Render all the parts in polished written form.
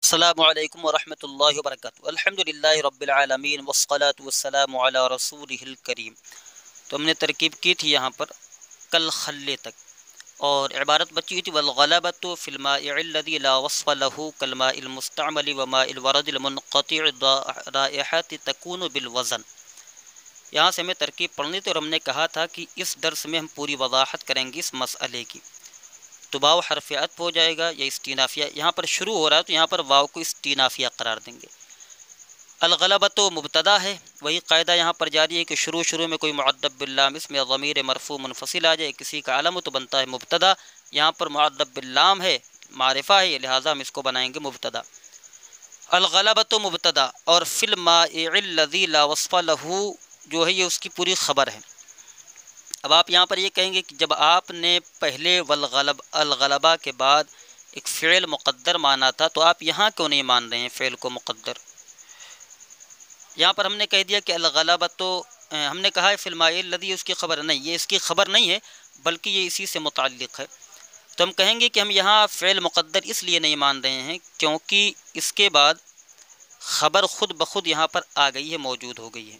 السلام علیکم ورحمۃ اللہ وبرکاتہ۔ الحمدللہ رب العالمین والصلاة والسلام علی رسولہ الکریم۔ تو ہم نے ترکیب کی تھی یہاں پر کل خلے تک، اور عبارت بچی تھی والغلبۃ فی المائع الذی لا وصف له کالماء المستعمل وماء الورد المنقطع الرائحۃ تکون بالوزن۔ یہاں سے ہمیں ترکیب پڑھنی تھی اور ہم نے کہا تھا کہ اس درس میں ہم پوری وضاحت کریں گے اس مسئلے کی۔ تو واو حرف عطف ہو جائے گا یا استینافیہ، یہاں پر شروع ہو رہا ہے تو یہاں پر واو کو استینافیہ قرار دیں گے۔ الغلبۃ مبتدا ہے، وہی قاعدہ یہاں پر جاری ہے کہ شروع میں کوئی معدب باللام اس میں ضمیر مرفوع منفصل آ جائے، کسی کا علم تو بنتا ہے مبتدا، یہاں پر معدب باللام ہے، معرفہ ہے، لہٰذا ہم اس کو بنائیں گے مبتدا۔ الغلبۃ مبتدا اور فی المائع الذی لا وصف له جو ہے یہ اس کی پوری خبر ہے۔ اب آپ یہاں پر یہ کہیں گے کہ جب آپ نے پہلے الغلبہ کے بعد ایک فعل مقدر مانا تھا تو آپ یہاں کیوں نہیں مان رہے ہیں فعل کو مقدر؟ یہاں پر ہم نے کہہ دیا کہ الغلبہ تو ہم نے کہا ہے فی المائع الذی، اس کی خبر نہیں، یہ اس کی خبر نہیں ہے بلکہ یہ اسی سے متعلق ہے۔ تو ہم کہیں گے کہ ہم یہاں فعل مقدر اس لیے نہیں مان رہے ہیں کیونکہ اس کے بعد خبر خود بخود یہاں پر آ گئی ہے، موجود ہو گئی ہے،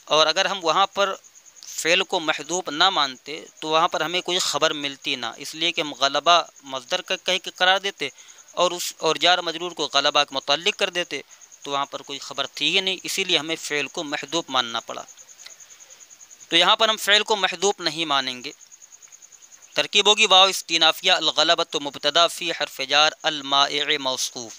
اور اگر ہم وہاں پر فعل کو محذوف نہ مانتے تو وہاں پر ہمیں کوئی خبر ملتی نہ، اس لیے کہ ہم غلبہ مصدر کا کہہ کے قرار دیتے اور جار مجرور کو غلبہ کے متعلق کر دیتے تو وہاں پر کوئی خبر تھی ہی نہیں، اسی لیے ہمیں فعل کو محذوف ماننا پڑا۔ تو یہاں پر ہم فعل کو محذوف نہیں مانیں گے۔ ترکیب ہوگی واو استینافیہ الغلبۃ مبتدا فی حرف جار المائع موصوف۔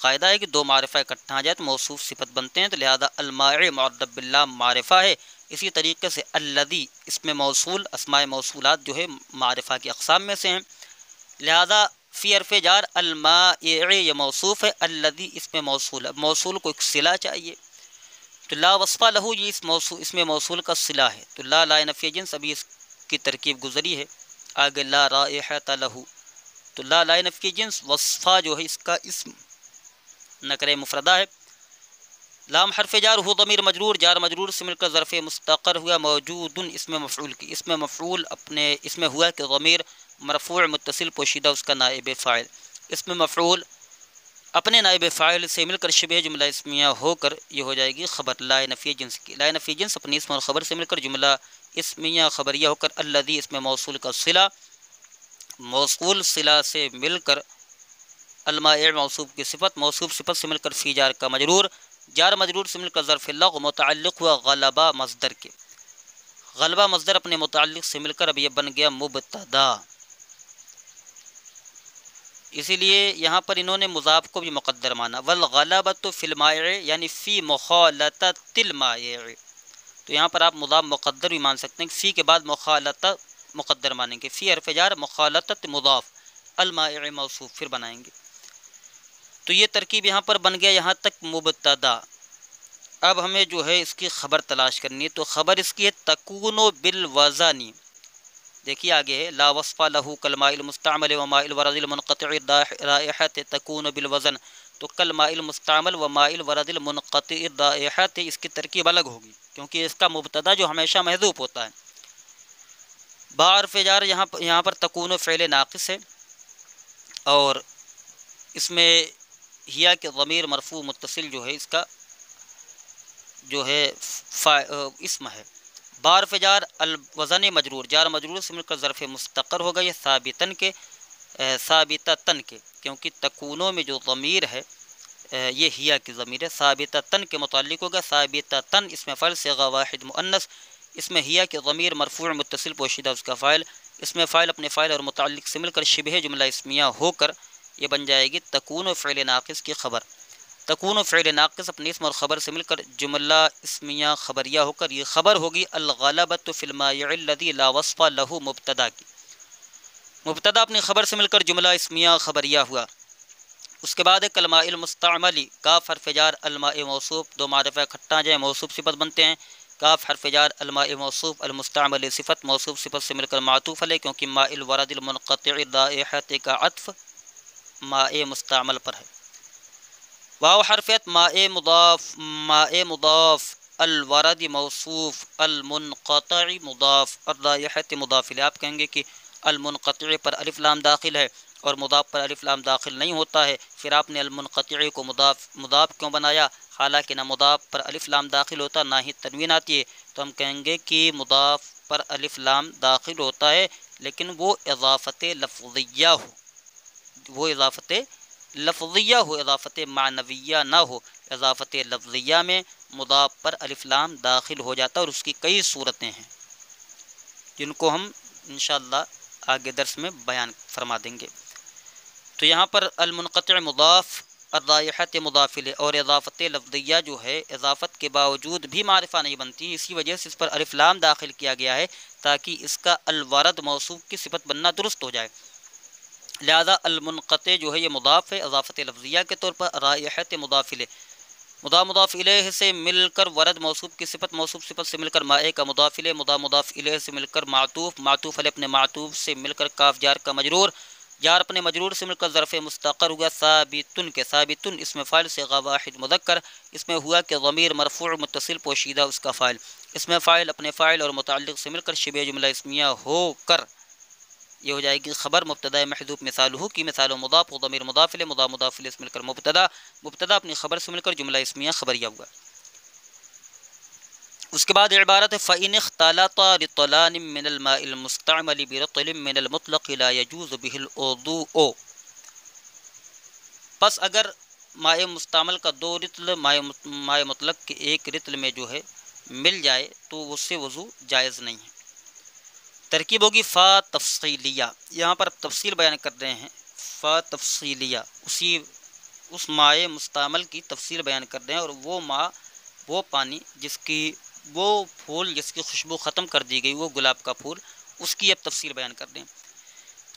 قاعدہ ہے کہ دو معرفہ اکٹھا آ جائے تو موصوف صفت بنتے ہیں، تو لہذا المائع معدب باللام معرفہ ہے، اسی طریقے سے الذی اس میں موصول، اسماء موصولات جو ہے معرفہ کی اقسام میں سے ہیں، لہذا فی حرف جار المائع یہ موصوف ہے، الذی اس میں موصول ہے، موصول کو ایک صلہ چاہیے، تو لا وصف لہ یہ اس میں موصول کا صلہ ہے، تو لا نفی جنس، ابھی اس کی ترکیب گزری ہے، آگے لا رائحۃ لہ، تو لا نفی جنس، وصفہ جو ہے اس کا اسم نکرہ مفردہ ہے، لام حرف جار ہو ضمیر مجرور، جار مجرور سے مل کر ظرف مستقر ہوا، موجود اس میں مفعول کی، اس میں مفعول اپنے اس میں ہوا کہ ضمیر مرفوع متصل پوشیدہ اس کا نائب فاعل، اس میں مفعول اپنے نائب فاعل سے مل کر شبہ جملہ اسمیہ ہو کر یہ ہو جائے گی خبر لا نفی جنس کی، لا نفی جنس اپنے اسم اور خبر سے مل کر جملہ اسمیہ خبریہ ہو کر الذی اس میں موصول کا صلہ، موصول صلہ سے مل کر المائع موصوف کی صفت، موصوف صفت سے مل کر فی جار کا مجرور، جار مجرور سے مل کر ظرف لغو متعلق ہوا غلبہ مصدر کے، غلبہ مصدر اپنے متعلق سے مل کر اب یہ بن گیا مبتدا، اسی لیے یہاں پر انہوں نے مضاف کو بھی مقدر مانا، والغلبۃ فی المائع یعنی فی مخالطۃ المائع، تو یہاں پر آپ مضاف مقدر بھی مان سکتے ہیں، فی کے بعد مخالطہ مقدر مانیں گے، فی حرف جار مخالطۃ مضاف، المائع موصوف پھر بنائیں گے، تو یہ ترکیب یہاں پر بن گیا یہاں تک مبتدا۔ اب ہمیں جو ہے اس کی خبر تلاش کرنی ہے، تو خبر اس کی ہے تکون بالوزن، دیکھیے آگے ہے لا وصف لہ کالماء المستعمل وماء الورد المنقطع الرائحۃ تکون بالوزن، تو کالماء المستعمل وماء الورد المنقطع الرائحۃ اس کی ترکیب الگ ہوگی کیونکہ اس کا مبتدا جو ہمیشہ محذوف ہوتا ہے، با حرف جار یہاں پر تکون فعل ناقص ہے، اور اس میں ہیا کہ ضمیر مرفوع متصل جو ہے اس کا جو ہے اسم ہے، با حرف جار الوزن مجرور، جار مجرور سے مل کر ظرف مستقر ہوگا، یہ ثابتتن کے کیونکہ تکونوں میں جو ضمیر ہے یہ ہیا کی ضمیر ہے، ثابتتن کے متعلق ہوگا، ثابتتن اس میں فعل صیغہ واحد مؤنث، اس میں ہیا کہ ضمیر مرفوع متصل پوشیدہ اس کا فاعل، اس میں فاعل اپنے فاعل اور متعلق سے مل کر شبہ جملہ اسمیہ ہو کر یہ بن جائے گی تکون فعل ناقص کی خبر، تکون فعل ناقص اپنے اسم اور خبر سے مل کر جملہ اسمیہ خبریہ ہو کر یہ خبر ہوگی الغلبۃ فی المائع الذی لا وصف لہ مبتدا کی، مبتدا اپنی خبر سے مل کر جملہ اسمیہ خبریہ ہوا، اس کے بعد ہے کالماء المستعمل، کاف حرف جار الماء موصوف، دو معرفہ اکٹھا جائیں موصوف صفت بنتے ہیں، کاف حرف جار الماء موصوف، المستعمل صفت، موصوف صفت سے مل کر معطوف علیہ کیونکہ ماء الورد المنقطع الرائحۃ کا عطف ماء مستعمل پر ہے، واو حرفیت ماء مضاف، الورد موصوف، المنقطع مضاف، الرائحۃ مضاف الیہ، آپ کہیں گے کہ المنقطع پر الف لام داخل ہے اور مضاف پر الف لام داخل نہیں ہوتا ہے، پھر آپ نے المنقطع کو مضاف کیوں بنایا؟ حالانکہ نہ مضاف پر الف لام داخل ہوتا نہ ہی تنوین آتی ہے، تو ہم کہیں گے کہ مضاف پر الف لام داخل ہوتا ہے لیکن وہ اضافت لفظیہ ہو، وہ اضافت لفظیہ ہو، اضافت معنویہ نہ ہو۔ اضافت لفظیہ میں مضاف پر الف لام داخل ہو جاتا ہے، اور اس کی کئی صورتیں ہیں جن کو ہم انشاءاللہ آگے درس میں بیان فرما دیں گے۔ تو یہاں پر المنقطع مضاف، الرائحۃ مضاف الیہ، اور اضافت لفظیہ جو ہے اضافت کے باوجود بھی معرفہ نہیں بنتی، اسی وجہ سے اس پر الف لام داخل کیا گیا ہے تاکہ اس کا الورد موصوف کی صفت بننا درست ہو جائے۔ لہذا المنقطع جو ہے یہ مضاف ہے اضافت لفظیہ کے طور پر، رائحۃ مضاف الیہ، مضاف الیہ سے مل کر ورد موصوف کی صفت، موصوف صفت سے مل کر مائع کا مضاف الیہ، مضاف الیہ سے مل کر معطوف علیہ اپنے معطوف سے مل کر کاف جار کا مجرور، جار اپنے مجرور سے مل کر ظرف مستقر ہوا ثابتن کے، ثابتن اسم فاعل صیغہ واحد مذکر، اس میں ہوا کہ ضمیر مرفوع متصل پوشیدہ اس کا فاعل، اس میں فاعل اپنے فاعل اور متعلق سے مل کر شبہ جملہ اسمیہ ہو کر یہ ہو جائے گی خبر مبتدا محذوف مثالہ کی، مثال و مضاف و ضمیر مضاف الیہ، مضاف الیہ سے مل کر مبتدا اپنی خبر سے مل کر جملہ اسمیہ خبریہ ہوا۔ اس کے بعد عبارت ہے فَإِنِ اخْتَلَطَ رِطْلَانٍ مِّنَ الْمَاءِ الْمُسْتَعْمَلِ بِرِطْلٍ مِّنَ الْمُطْلَقِ لَا يَجُوزُ بِهِ الْوُضُوءُ، پس اگر مائع مستعمل کا دو رطل مائع مطلق کے ایک رطل میں جو ہے مل جائے تو اس سے وضو جائز نہیں ہے۔ ترکیب ہوگی فا تفصیلیہ، یہاں پر تفصیل بیان کر رہے ہیں، فا تفصیلیہ اس مائع مستعمل کی تفصیل بیان کر رہے ہیں، اور وہ پانی وہ پھول جس کی خوشبو ختم کر دی گئی، وہ گلاب کا پھول، اس کی اب تفصیل بیان کر رہے ہیں۔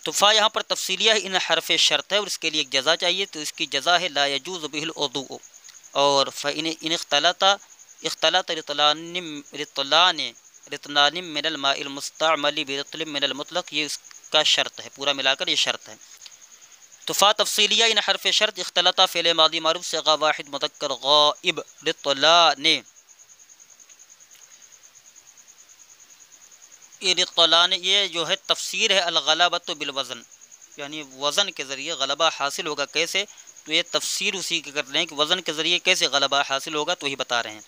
تو فا یہاں پر تفصیلیہ ہے، ان حرف شرط ہے اور اس کے لیے ایک جزا چاہیے، تو اس کی جزا ہے لا یجوز بہ الوضوء، اور فإن اختلط رطلان من الماء المستعمل برطل من المطلق، یہ اس کا شرط ہے، پورا ملا کر یہ شرط ہے۔ تو فا تفصیلیہ ان حرف شرط، اختلط فعل ماضی معروف صیغہ واحد مذکر غائب، رطلان یہ جو ہے تفسیر ہے الغلبۃ بالوزن، یعنی وزن کے ذریعے غلبہ حاصل ہوگا کیسے، تو یہ تفسیر اسی کی کر رہے ہیں کہ وزن کے ذریعے کیسے غلبہ حاصل ہوگا، تو وہی بتا رہے ہیں۔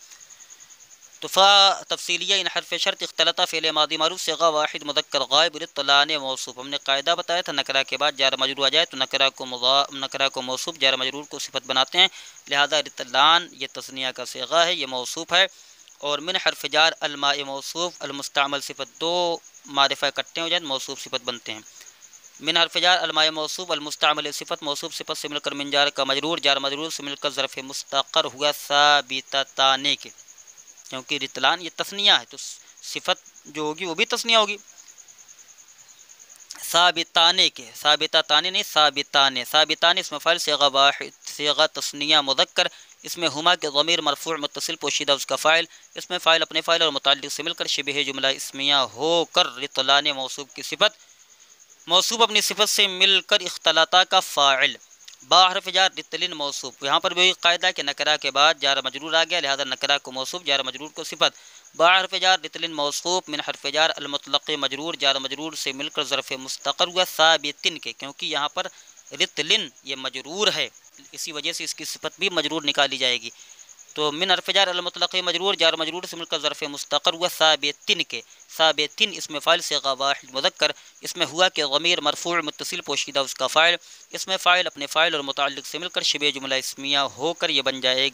تو فا تفصیلیہ ان حرف شرط، اختلط فعل ماضی معروف صیغہ واحد مذکر غائب، رطلان موصوف، ہم نے قاعدہ بتایا تھا نکرہ کے بعد جار مجرور آ جائے تو نکرہ کو موصوف جار مجرور کو صفت بناتے ہیں، لہذا رطلان یہ تثنیہ کا صیغہ ہے، یہ موصوف ہے، اور من حرف جار الماء موصوف المستعمل صفت، دو معرفہ اکٹھے ہو جائیں موصوف صفت بنتے ہیں۔ من حرف جار الماء موصوف المستعمل صفت، موصوف صفت سے مل کر من جار کا مجرور، جار مجرور سے مل کر ظرف مستقر ہوا ثابتتان کے، کیونکہ رطلان یہ تثنیہ ہے تو صفت جو ہوگی وہ بھی تثنیہ ہوگی، ثابتانے کے، ثابتتان نہیں ثابتان اس میں فاعل صیغہ واحد صیغہ تثنیہ مذکر، اس میں ہما کے ضمیر مرفوع متصل پوشیدہ اس کا فاعل، اس میں فاعل اپنے فاعل اور متعلق سے مل کر شبہ جملہ اسمیہ ہو کر، رطلان موصوف کی صفت، موصوف اپنی صفت سے مل کر اختلاطہ کا فاعل، با حرف جار رطلن موصوف، یہاں پر بھی قاعدہ کہ نکرہ کے بعد جار مجرور آ گیا، لہذا نکرہ کو موصوف جار مجرور کو صفت، با حرف جار رطلن موصوف من حرف جار المطلق مجرور، جار مجرور سے مل کر ظرف مستقر ہوا ثابتن کے، کیونکہ یہاں پر رطلن یہ مجرور ہے، اسی وجہ سے اس کی صفت بھی مجرور نکالی جائے گی، تو من حرف جار المطلق مجرور، جار مجرور سے مل کر ظرف مستقر ہوا ثابتن کے، ثابتن اس میں فاعل صیغہ واحد مذکر، اس میں ہوا کہ ضمیر مرفوع متصل پوشیدہ اس کا فاعل، اس میں فاعل اپنے فاعل اور متعلق سے مل کر شبہ جملہ اسمیہ ہو کر یہ بن جائے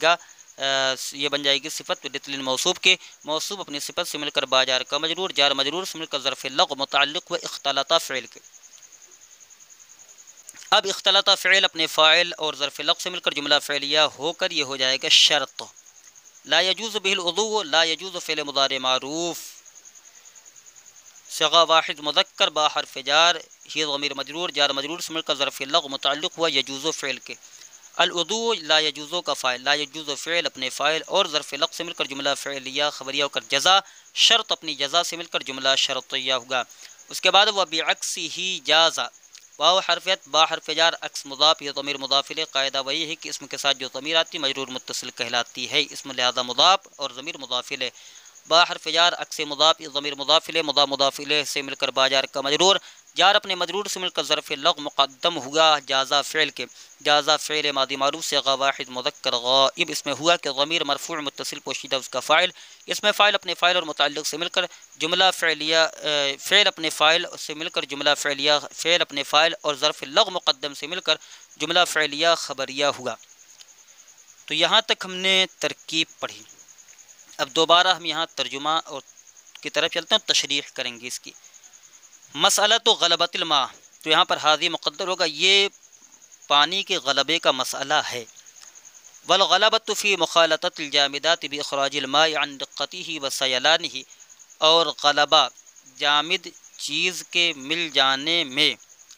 گی صفت رطلن موصوف کے، موصوف اپنی صفت سے مل کر با جار کا مجرور، جار مجرور سے مل کر ظرف لغو متعلق و اختلاط فعل کے۔ اب اختلاط فعل اپنے فاعل اور ظرف لغو سے مل کر جملہ فعلیہ ہو کر یہ ہو جائے گا شرط، لا یجوز بہ الوضوء، لا یجوز فعل مضارع معروف صیغہ واحد مذکر با حرف جار ہی ضمیر مجرور، جار مجرور سے مل کر ظرف لغو متعلق ہوا یجوز فعل کے، الوضوء لا یجوزو کا فاعل، لا یجوز فعل اپنے فاعل اور ظرف لغو سے مل کر جملہ فعلیہ خبریہ ہو کر جزا، شرط اپنی جزا سے مل کر جملہ شرطیہ ہوگا۔ اس کے بعد وہ بعکس ہی جازا، واو حرفیت با حرف جار عکس مضاف یہ ضمیر مضاف الیہ، قاعدہ وہی ہے کہ اسم کے ساتھ جو ضمیر آتی مجرور متصل کہلاتی ہے، اسم لہذا مضاف اور ضمیر مضاف الیہ، با حرف جار عکس مضاف ضمیر مضاف الیہ، مضاف الیہ سے مل کر با جار کا مجرور، جار اپنے مجرور سے مل کر ظرف لغو مقدم ہوا جازا فعل کے، جازا فعل ماضی معروف صیغہ واحد مذکر غائب، اس میں ہوا کہ ضمیر مرفوع متصل پوشیدہ اس کا فاعل، اس میں فاعل اپنے فاعل اور متعلق سے مل کر جملہ فعلیہ، فعل اپنے فاعل سے مل کر جملہ فعلیہ، فعل اپنے فاعل اور ظرف لغو مقدم سے مل کر جملہ فعلیہ خبریہ ہوا۔ تو یہاں تک ہم نے ترکیب پڑھی۔ اب دوبارہ ہم یہاں ترجمہ اور کی طرف چلتے ہیں، تشریح کریں گے اس کی۔ مسئلہ تو غلبۃ الماء، تو یہاں پر حاضی مقدر ہوگا، یہ پانی کے غلبے کا مسئلہ ہے۔ والغلبۃ فی مخالطۃ الجامدات باخراج الماء عن دقته وسیلانه، اور غلبہ جامد چیز کے مل جانے میں،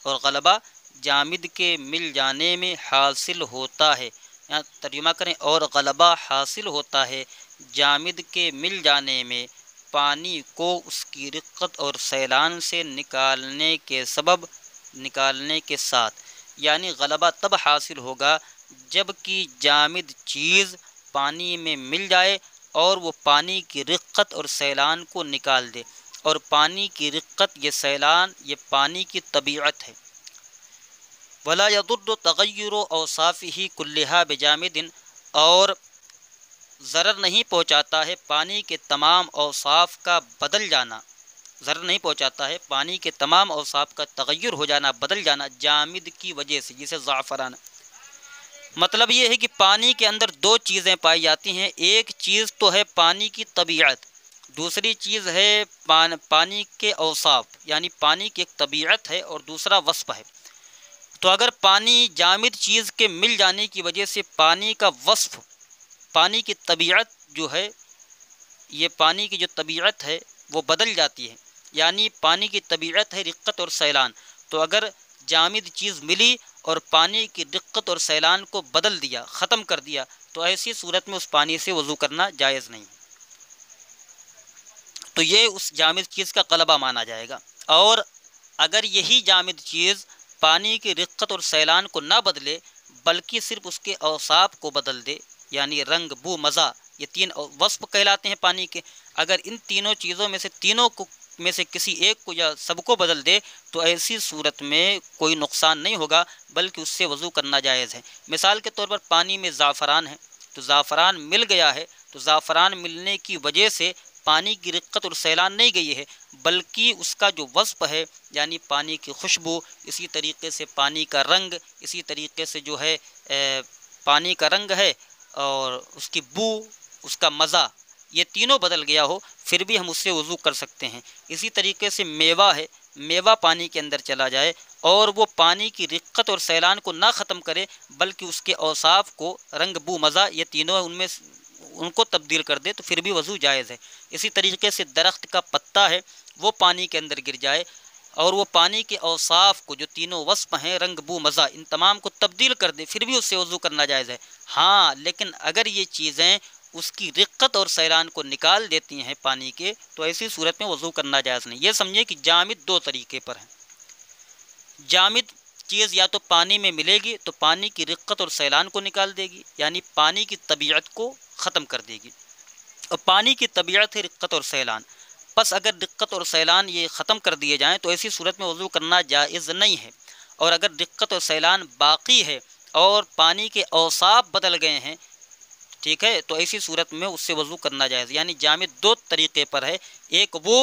اور غلبہ جامد کے مل جانے میں حاصل ہوتا ہے، یہاں ترجمہ کریں، اور غلبہ حاصل ہوتا ہے جامد کے مل جانے میں پانی کو اس کی رقت اور سیلان سے نکالنے کے ساتھ، یعنی غلبہ تب حاصل ہوگا جب کہ جامد چیز پانی میں مل جائے اور وہ پانی کی رقت اور سیلان کو نکال دے، اور پانی کی رقت یہ سیلان یہ پانی کی طبیعت ہے۔ ولا يضر تغیر اوصافه كلها بجامد، اور ضرر نہیں پہنچاتا ہے پانی کے تمام اوصاف کا بدل جانا، ضرر نہیں پہنچاتا ہے پانی کے تمام اوصاف کا تغیر ہو جانا، بدل جانا جامد کی وجہ سے، جسے زعفران۔ مطلب یہ ہے کہ پانی کے اندر دو چیزیں پائی جاتی ہیں، ایک چیز تو ہے پانی کی طبیعت، دوسری چیز ہے پانی کے اوصاف، یعنی پانی کی ایک طبیعت ہے اور دوسرا وصف ہے۔ تو اگر پانی جامد چیز کے مل جانے کی وجہ سے پانی کا وصف، پانی کی طبیعت جو ہے، یہ پانی کی جو طبیعت ہے وہ بدل جاتی ہے، یعنی پانی کی طبیعت ہے رقت اور سیلان، تو اگر جامد چیز ملی اور پانی کی رقت اور سیلان کو بدل دیا، ختم کر دیا، تو ایسی صورت میں اس پانی سے وضو کرنا جائز نہیں، تو یہ اس جامد چیز کا غلبہ مانا جائے گا۔ اور اگر یہی جامد چیز پانی کی رقت اور سیلان کو نہ بدلے بلکہ صرف اس کے اوصاف کو بدل دے، یعنی رنگ، بو، مزہ، یہ تین وصف کہلاتے ہیں پانی کے، اگر ان تینوں چیزوں میں سے میں سے کسی ایک کو یا سب کو بدل دے تو ایسی صورت میں کوئی نقصان نہیں ہوگا بلکہ اس سے وضو کرنا جائز ہے۔ مثال کے طور پر پانی میں زعفران ہے، تو زعفران مل گیا ہے، تو زعفران ملنے کی وجہ سے پانی کی رقت اور سیلان نہیں گئی ہے بلکہ اس کا جو وصف ہے، یعنی پانی کی خوشبو، اسی طریقے سے پانی کا رنگ، اسی طریقے سے جو ہے پانی کا رنگ ہے اور اس کی بو، اس کا مزہ، یہ تینوں بدل گیا ہو پھر بھی ہم اس سے وضو کر سکتے ہیں۔ اسی طریقے سے میوہ ہے، میوہ پانی کے اندر چلا جائے اور وہ پانی کی رقت اور سیلان کو نہ ختم کرے بلکہ اس کے اوصاف کو، رنگ، بو، مزہ، یہ تینوں ان کو تبدیل کر دے تو پھر بھی وضو جائز ہے۔ اسی طریقے سے درخت کا پتا ہے، وہ پانی کے اندر گر جائے اور وہ پانی کے اوصاف کو، جو تینوں وصف ہیں، رنگ، بو، مزہ، ان تمام کو تبدیل کر دے پھر بھی اس سے وضو کرنا جائز ہے۔ ہاں، لیکن اگر یہ چیزیں اس کی رقت اور سیلان کو نکال دیتی ہیں پانی کے، تو ایسی صورت میں وضو کرنا جائز نہیں۔ یہ سمجھے کہ جامد دو طریقے پر ہیں۔ جامد چیز یا تو پانی میں ملے گی تو پانی کی رقت اور سیلان کو نکال دے گی، یعنی پانی کی طبیعت کو ختم کر دے گی، اور پانی کی طبیعت ہے رقت اور سیلان، پس اگر رقت اور سیلان یہ ختم کر دیے جائیں تو ایسی صورت میں وضو کرنا جائز نہیں ہے۔ اور اگر رقت اور سیلان باقی ہے اور پانی کے اوصاف بدل گئے ہیں، ٹھیک ہے، تو ایسی صورت میں اس سے وضو کرنا جائز، یعنی جامد دو طریقے پر ہے، ایک وہ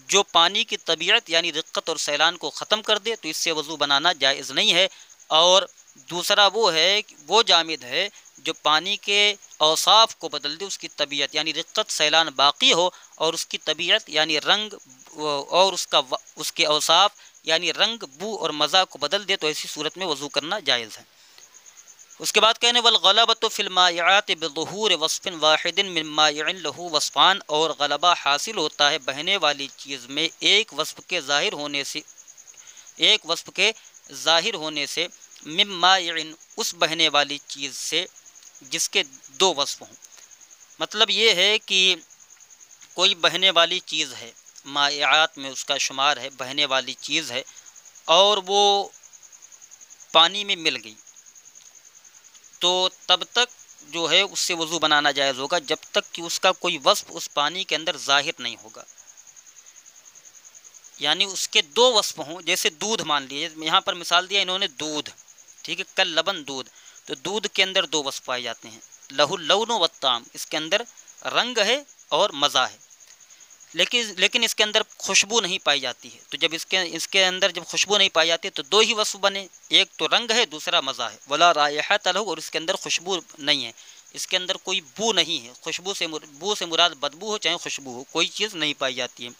جو پانی کی طبیعت یعنی رقت اور سیلان کو ختم کر دے تو اس سے وضو بنانا جائز نہیں ہے، اور دوسرا وہ ہے وہ جامد ہے جو پانی کے اوصاف کو بدل دے، اس کی طبیعت یعنی رقت سیلان باقی ہو اور اس کی طبیعت یعنی رنگ اور اس کے اوصاف یعنی رنگ، بو اور مزہ کو بدل دے تو ایسی صورت میں وضو کرنا جائز ہے۔ اس کے بعد کہنے والغلبۃ فی المائعات بظہور وصف واحد من مائع له وصفان، اور غلبہ حاصل ہوتا ہے بہنے والی چیز میں ایک وصف کے ظاہر ہونے سے من مائع، اس بہنے والی چیز سے جس کے دو وصف ہوں۔ مطلب یہ ہے کہ کوئی بہنے والی چیز ہے، مائعات میں اس کا شمار ہے، بہنے والی چیز ہے اور وہ پانی میں مل گئی، تو تب تک جو ہے اس سے وضو بنانا جائز ہوگا جب تک کہ اس کا کوئی وصف اس پانی کے اندر ظاہر نہیں ہوگا۔ یعنی اس کے دو وصف ہوں، جیسے دودھ مان لیجیے، یہاں پر مثال دیا انہوں نے دودھ، ٹھیک ہے، کل لبن دودھ، تو دودھ کے اندر دو وصف پائے جاتے ہیں، لہو اللون والطعم، اس کے اندر رنگ ہے اور مزہ ہے، لیکن اس کے اندر خوشبو نہیں پائی جاتی ہے، تو جب اس کے اندر جب خوشبو نہیں پائی جاتی تو دو ہی وصف بنے، ایک تو رنگ ہے، دوسرا مزہ ہے، ولا رائحۃ لہ، اور اس کے اندر خوشبو نہیں ہے، اس کے اندر کوئی بو نہیں ہے، بو سے مراد بدبو ہو چاہے خوشبو ہو، کوئی چیز نہیں پائی جاتی ہے،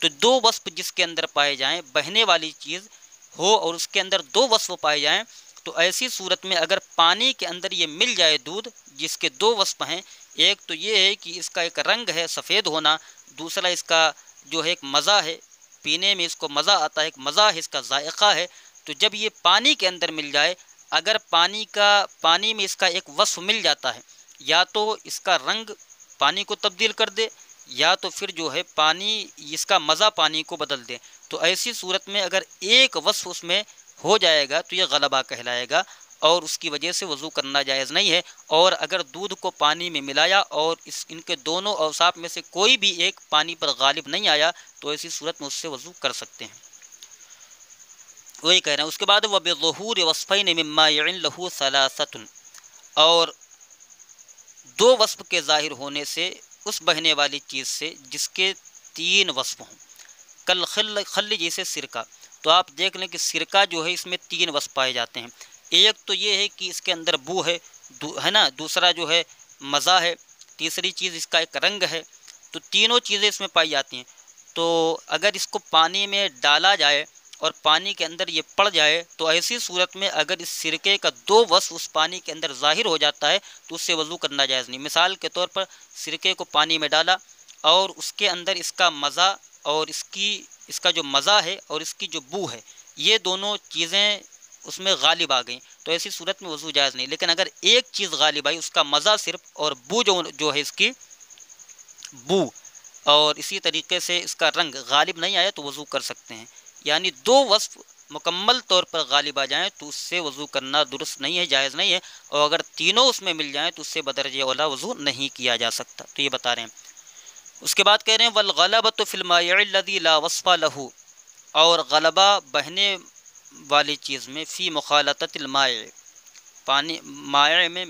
تو دو وصف جس کے اندر پائے جائیں، بہنے والی چیز ہو اور اس کے اندر دو وصف پائے جائیں، تو ایسی صورت میں اگر پانی کے اندر یہ مل جائے دودھ جس کے دو وصف ہیں، ایک تو یہ ہے کہ اس کا ایک رنگ ہے سفید ہونا، دوسرا اس کا جو ہے ایک مزہ ہے، پینے میں اس کو مزہ آتا ہے، ایک مزہ ہے، اس کا ذائقہ ہے، تو جب یہ پانی کے اندر مل جائے، اگر پانی میں اس کا ایک وصف مل جاتا ہے، یا تو اس کا رنگ پانی کو تبدیل کر دے، یا تو پھر جو ہے پانی اس کا مزہ پانی کو بدل دے، تو ایسی صورت میں اگر ایک وصف اس میں ہو جائے گا تو یہ غلبہ کہلائے گا، اور اس کی وجہ سے وضو کرنا جائز نہیں ہے، اور اگر دودھ کو پانی میں ملایا اور ان کے دونوں اوصاف میں سے کوئی بھی ایک پانی پر غالب نہیں آیا تو ایسی صورت میں اس سے وضو کر سکتے ہیں، وہی کہہ رہے ہیں۔ اس کے بعد وَبِظُهُورِ وَصْفَيْنِ مِمَّا يَعِنْ لَهُ ثَلَاثَةٌ، اور دو وصف کے ظاہر ہونے سے اس بہنے والی چیز سے جس کے تین وصف ہوں، کل خل جیسے سرکہ، تو آپ دیکھ لیں کہ سرکہ جو ہے اس میں تین وصف پائے جاتے ہیں، ایک تو یہ ہے کہ اس کے اندر بو ہے نا، دوسرا جو ہے مزہ ہے، تیسری چیز اس کا ایک رنگ ہے، تو تینوں چیزیں اس میں پائی جاتی ہیں، تو اگر اس کو پانی میں ڈالا جائے اور پانی کے اندر یہ پڑ جائے تو ایسی صورت میں اگر اس سرکے کا دو وصف اس پانی کے اندر ظاہر ہو جاتا ہے تو اس سے وضو کرنا جائز نہیں۔ مثال کے طور پر سرکے کو پانی میں ڈالا اور اس کے اندر اس کا مزہ اور اس کا جو مزہ ہے اور اس کی جو بو ہے، یہ دونوں چیزیں اس میں غالب آ گئیں تو ایسی صورت میں وضو جائز نہیں، لیکن اگر ایک چیز غالب آئی، اس کا مزہ صرف اور بو جو ہے اس کی بو، اور اسی طریقے سے اس کا رنگ غالب نہیں آیا تو وضو کر سکتے ہیں، یعنی دو وصف مکمل طور پر غالب آ جائیں تو اس سے وضو کرنا درست نہیں ہے، جائز نہیں ہے، اور اگر تینوں اس میں مل جائیں تو اس سے بدرجہ اولا وضو نہیں کیا جا سکتا، تو یہ بتا رہے ہیں۔ اس کے بعد کہہ رہے ہیں والغلبۃ فی المائع الذی لا وصف لہ، اور غلبہ بہنے والی چیز میں فی مخالطۃ المائع، پانی مائع میں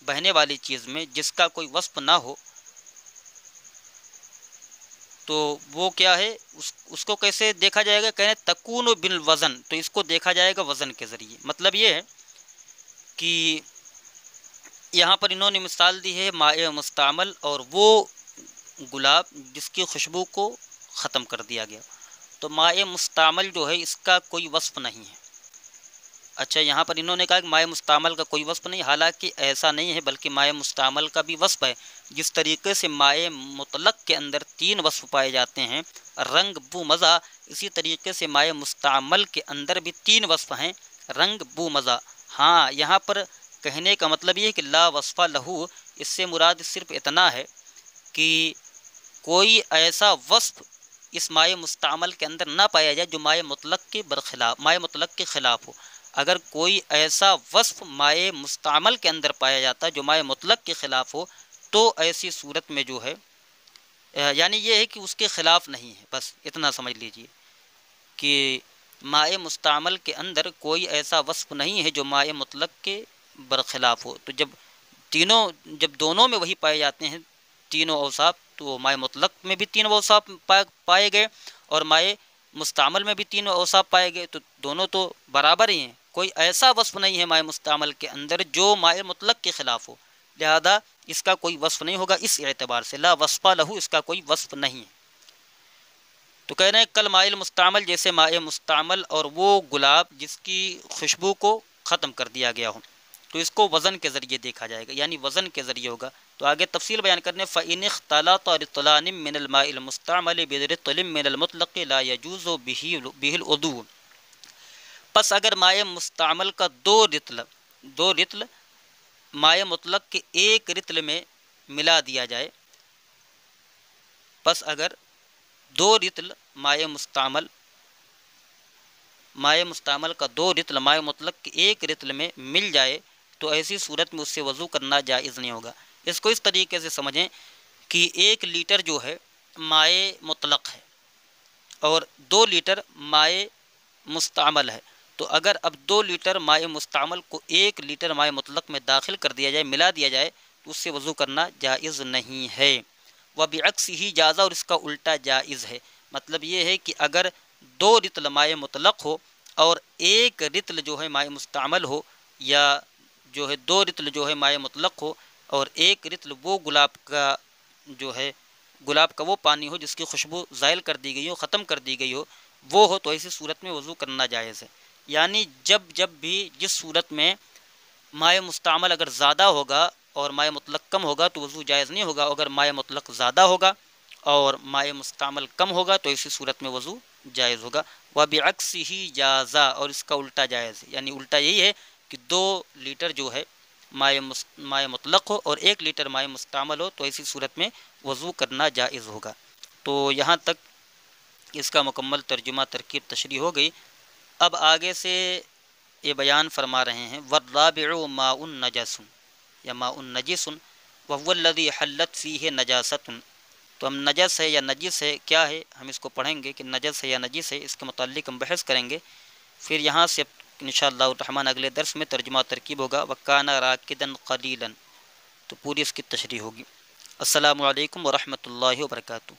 بہنے والی چیز میں جس کا کوئی وصف نہ ہو، تو وہ کیا ہے، اس کو کیسے دیکھا جائے گا، کہنے تکون بالوزن، تو اس کو دیکھا جائے گا وزن کے ذریعے، مطلب یہ ہے کہ یہاں پر انہوں نے مثال دی ہے مائع مستعمل اور وہ گلاب جس کی خوشبو کو ختم کر دیا گیا، تو مائع مستعمل جو ہے اس کا کوئی وصف نہیں ہے۔ اچھا، یہاں پر انہوں نے کہا کہ مائع مستعمل کا کوئی وصف نہیں، حالانکہ ایسا نہیں ہے، بلکہ مائع مستعمل کا بھی وصف ہے، جس طریقے سے مائع مطلق کے اندر تین وصف پائے جاتے ہیں، رنگ، بو، مزہ، اسی طریقے سے مائع مستعمل کے اندر بھی تین وصف ہیں، رنگ، بو، مزہ۔ ہاں، یہاں پر کہنے کا مطلب یہ ہے کہ لا وصف لہو، اس سے مراد صرف اتنا ہے کہ کوئی ایسا وصف اس مائع مستعمل کے اندر نہ پایا جائے جو مائع مطلق کے خلاف ہو، اگر کوئی ایسا وصف مائع مستعمل کے اندر پایا جاتا ہے جو مائع مطلق کے خلاف ہو تو ایسی صورت میں جو ہے یعنی یہ ہے کہ اس کے خلاف نہیں ہے، بس اتنا سمجھ لیجئے کہ مائع مستعمل کے اندر کوئی ایسا وصف نہیں ہے جو مائع مطلق کے برخلاف ہو، تو جب دونوں میں وہی پائے جاتے ہیں تینوں اوصاف، تو مائع مطلق میں بھی تین اوصاف پائے گئے اور مائع مستعمل میں بھی تین اوصاف پائے گئے، تو دونوں تو برابر ہی ہیں، کوئی ایسا وصف نہیں ہے مائع مستعمل کے اندر جو مائع مطلق کے خلاف ہو، لہذا اس کا کوئی وصف نہیں ہوگا، اس اعتبار سے لا وصف لہو، اس کا کوئی وصف نہیں ہے۔ تو کہہ رہے ہیں کل مائع مستعمل، جیسے مائع مستعمل اور وہ گلاب جس کی خوشبو کو ختم کر دیا گیا ہو، تو اس کو وزن کے ذریعے دیکھا جائے گا، یعنی وزن کے ذریعے ہوگا، تو آگے تفصیل بیان کرنے فَإِنِ اخْتَلَطَ رِطْلَانٍ مِّنَ الْمَاءِ الْمُسْتَعْمَلِ بِرِطْلٍ مِّنَ الْمُطْلَقِ لَا يَجُوزُ بِهِ الْوُضُوءُ، پس اگر مائع مستعمل کا دو رطل مائع مطلق کے ایک رطل میں ملا دیا جائے، پس اگر دو رطل مائع مستعمل کا دو رطل مائع مطلق کے ایک رطل میں مل جائے تو ایسی صورت میں اس سے وضو کرنا جائز نہیں ہوگا۔ اس کو اس طریقے سے سمجھیں کہ 1 لیٹر جو ہے مائع مطلق ہے، اور 2 لیٹر مائع مستعمل ہے، تو اگر اب 2 لیٹر مائع مستعمل کو 1 لیٹر مائع مطلق میں داخل کر دیا جائے، ملا دیا جائے، تو اس سے وضو کرنا جائز نہیں ہے۔ وبعکس ہی جازہ، اور اس کا الٹا جائز ہے۔ مطلب یہ ہے کہ اگر 2 رطل مائع مطلق ہو اور 1 رطل جو ہے مائع مستعمل ہو، یا جو ہے 2 رطل جو ہے مائع مطلق ہو اور 1 رطل وہ گلاب کا وہ پانی ہو جس کی خوشبو زائل کر دی گئی ہو، ختم کر دی گئی ہو، وہ ہو، تو ایسی صورت میں وضو کرنا جائز ہے۔ یعنی جب بھی جس صورت میں مائع مستعمل اگر زیادہ ہوگا اور مائع مطلق کم ہوگا تو وضو جائز نہیں ہوگا، اگر مائع مطلق زیادہ ہوگا اور مائع مستعمل کم ہوگا تو اسی صورت میں وضو جائز ہوگا۔ وبعکس ہی جازہ، اور اس کا الٹا جائز ہے، یعنی الٹا یہی ہے کہ 2 لیٹر جو ہے مائع مطلق ہو اور 1 لیٹر مائع مستعمل ہو تو ایسی صورت میں وضو کرنا جائز ہوگا۔ تو یہاں تک اس کا مکمل ترجمہ ترکیب تشریح ہو گئی۔ اب آگے سے یہ بیان فرما رہے ہیں، والرابع ماء نجس یا ماء نجس وهو الذي حلت فيه نجاست۔ تو ہم نجس ہے یا نجس ہے کیا ہے، ہم اس کو پڑھیں گے کہ نجس ہے یا نجس ہے، اس کے متعلق ہم بحث کریں گے۔ پھر یہاں سے انشاءاللہ الرحمن اگلے درس میں ترجمہ ترکیب ہوگا، وکان راکدا قلیلا، تو پوری اس کی تشریح ہوگی۔ السلام علیکم ورحمۃ اللہ وبرکاتہ۔